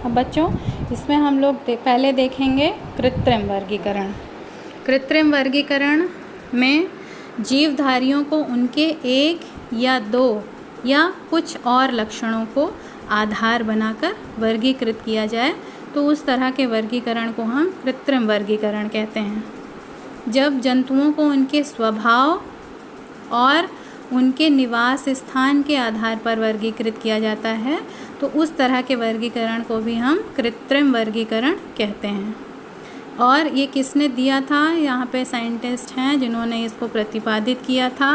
अब बच्चों इसमें हम लोग पहले देखेंगे कृत्रिम वर्गीकरण। कृत्रिम वर्गीकरण में जीवधारियों को उनके एक या दो या कुछ और लक्षणों को आधार बनाकर वर्गीकृत किया जाए तो उस तरह के वर्गीकरण को हम कृत्रिम वर्गीकरण कहते हैं। जब जंतुओं को उनके स्वभाव और उनके निवास स्थान के आधार पर वर्गीकृत किया जाता है तो उस तरह के वर्गीकरण को भी हम कृत्रिम वर्गीकरण कहते हैं। और ये किसने दिया था? यहाँ पे साइंटिस्ट हैं जिन्होंने इसको प्रतिपादित किया था,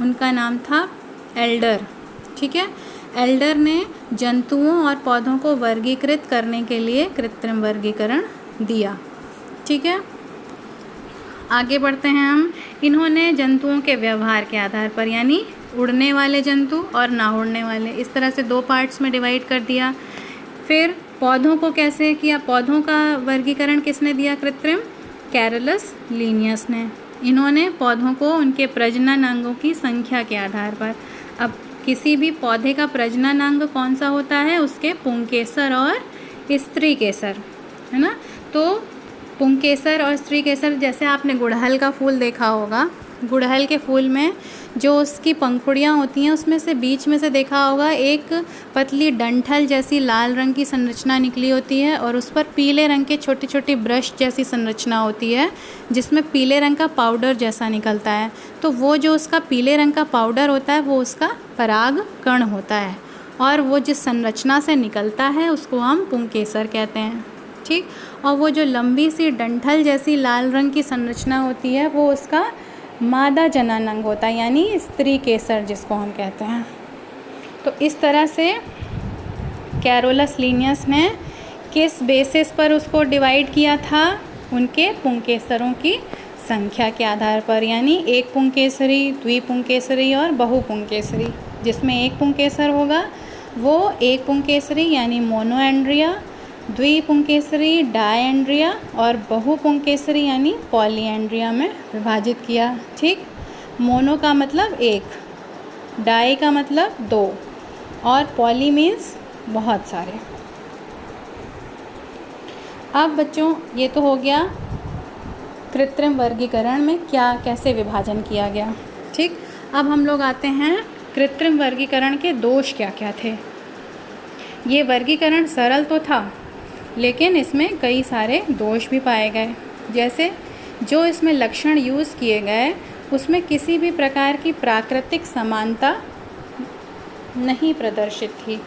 उनका नाम था एल्डर। ठीक है, एल्डर ने जंतुओं और पौधों को वर्गीकृत करने के लिए कृत्रिम वर्गीकरण दिया। ठीक है, आगे बढ़ते हैं हम। इन्होंने जंतुओं के व्यवहार के आधार पर, यानी उड़ने वाले जंतु और ना उड़ने वाले, इस तरह से दो पार्ट्स में डिवाइड कर दिया। फिर पौधों को कैसे किया? पौधों का वर्गीकरण किसने दिया? कृत्रिम कैरोलस लीनियस ने। इन्होंने पौधों को उनके प्रजनन अंगों की संख्या के आधार पर, अब किसी भी पौधे का प्रजनन अंग कौन सा होता है? उसके पुंकेसर और स्त्री केसर, है ना। तो पुंकेसर और स्त्री केसर, जैसे आपने गुड़हल का फूल देखा होगा, गुड़हल के फूल में जो उसकी पंखुड़ियाँ होती हैं उसमें से बीच में से देखा होगा एक पतली डंठल जैसी लाल रंग की संरचना निकली होती है और उस पर पीले रंग के छोटी छोटी ब्रश जैसी संरचना होती है जिसमें पीले रंग का पाउडर जैसा निकलता है। तो वो जो उसका पीले रंग का पाउडर होता है वो उसका पराग कण होता है और वो जिस संरचना से निकलता है उसको हम पुंकेसर कहते हैं। ठीक, और वो जो लंबी सी डंठल जैसी लाल रंग की संरचना होती है वो उसका मादा जननांग होता है, यानी स्त्री केसर जिसको हम कहते हैं। तो इस तरह से कैरोलस लीनियस ने किस बेसिस पर उसको डिवाइड किया था? उनके पुंकेसरों की संख्या के आधार पर, यानी एक पुंकेसरी, द्विपुंकेसरी और बहुपुंकेसरी। जिसमें एक पुंकेसर होगा वो एक पुंकेसरी यानी मोनोएंड्रिया, द्विपुंकेसरी डायएंड्रिया और बहुपुंकेसरी यानी पॉलीएंड्रिया में विभाजित किया। ठीक, मोनो का मतलब एक, डाई का मतलब दो और पॉली मीन्स बहुत सारे। अब बच्चों ये तो हो गया कृत्रिम वर्गीकरण में क्या कैसे विभाजन किया गया। ठीक, अब हम लोग आते हैं कृत्रिम वर्गीकरण के दोष क्या क्या थे। ये वर्गीकरण सरल तो था लेकिन इसमें कई सारे दोष भी पाए गए। जैसे जो इसमें लक्षण यूज़ किए गए उसमें किसी भी प्रकार की प्राकृतिक समानता नहीं प्रदर्शित थी।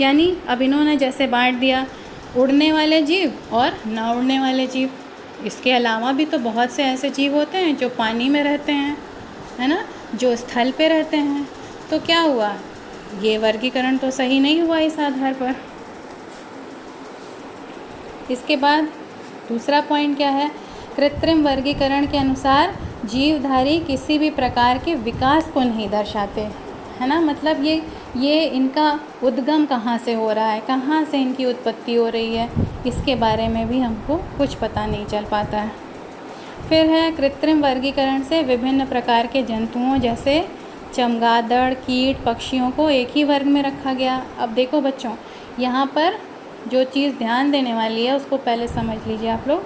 यानी अब इन्होंने जैसे बांट दिया उड़ने वाले जीव और ना उड़ने वाले जीव। इसके अलावा भी तो बहुत से ऐसे जीव होते हैं जो पानी में रहते हैं, है ना, जो स्थल पे रहते हैं। तो क्या हुआ? ये वर्गीकरण तो सही नहीं हुआ इस आधार पर। इसके बाद दूसरा पॉइंट क्या है? कृत्रिम वर्गीकरण के अनुसार जीवधारी किसी भी प्रकार के विकास को नहीं दर्शाते, है ना। मतलब ये इनका उद्गम कहाँ से हो रहा है, कहाँ से इनकी उत्पत्ति हो रही है, इसके बारे में भी हमको कुछ पता नहीं चल पाता है। फिर है कृत्रिम वर्गीकरण से विभिन्न प्रकार के जंतुओं जैसे चमगादड़, कीट, पक्षियों को एक ही वर्ग में रखा गया। अब देखो बच्चों, यहाँ पर जो चीज़ ध्यान देने वाली है उसको पहले समझ लीजिए आप लोग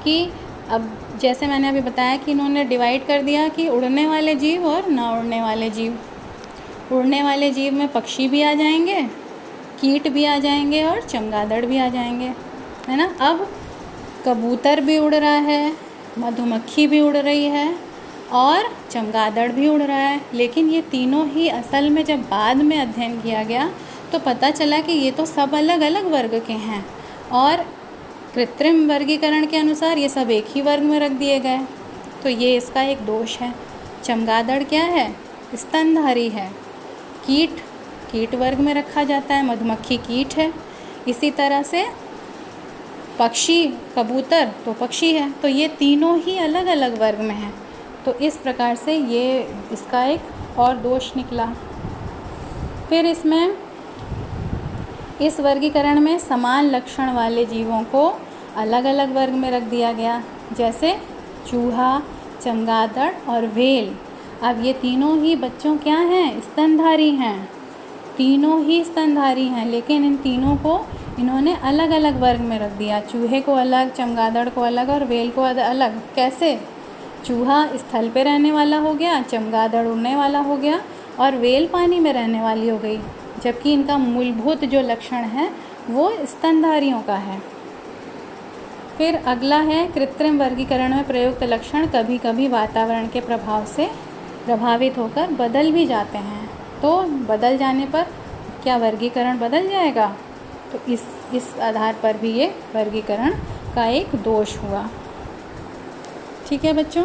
कि अब जैसे मैंने अभी बताया कि इन्होंने डिवाइड कर दिया कि उड़ने वाले जीव और ना उड़ने वाले जीव। उड़ने वाले जीव में पक्षी भी आ जाएंगे, कीट भी आ जाएंगे और चमगादड़ भी आ जाएंगे, है ना। अब कबूतर भी उड़ रहा है, मधुमक्खी भी उड़ रही है और चमगादड़ भी उड़ रहा है। लेकिन ये तीनों ही असल में जब बाद में अध्ययन किया गया तो पता चला कि ये तो सब अलग अलग वर्ग के हैं और कृत्रिम वर्गीकरण के अनुसार ये सब एक ही वर्ग में रख दिए गए। तो ये इसका एक दोष है। चमगादड़ क्या है? स्तनधारी है। कीट वर्ग में रखा जाता है, मधुमक्खी कीट है। इसी तरह से पक्षी, कबूतर तो पक्षी है। तो ये तीनों ही अलग अलग वर्ग में हैं। तो इस प्रकार से ये इसका एक और दोष निकला। फिर इसमें इस वर्गीकरण में समान लक्षण वाले जीवों को अलग अलग वर्ग में रख दिया गया, जैसे चूहा, चमगादड़ और व्हेल। अब ये तीनों ही बच्चों क्या हैं? स्तनधारी हैं। तीनों ही स्तनधारी हैं, लेकिन इन तीनों को इन्होंने अलग अलग वर्ग में रख दिया, चूहे को अलग, चमगादड़ को अलग और व्हेल को अलग। कैसे? चूहा स्थल पे रहने वाला हो गया, चमगादड़ उड़ने वाला हो गया और व्हेल पानी में रहने वाली हो गई, जबकि इनका मूलभूत जो लक्षण है वो स्तनधारियों का है। फिर अगला है कृत्रिम वर्गीकरण में प्रयुक्त लक्षण कभी कभी वातावरण के प्रभाव से प्रभावित होकर बदल भी जाते हैं। तो बदल जाने पर क्या वर्गीकरण बदल जाएगा? तो इस आधार पर भी ये वर्गीकरण का एक दोष हुआ। ठीक है बच्चों।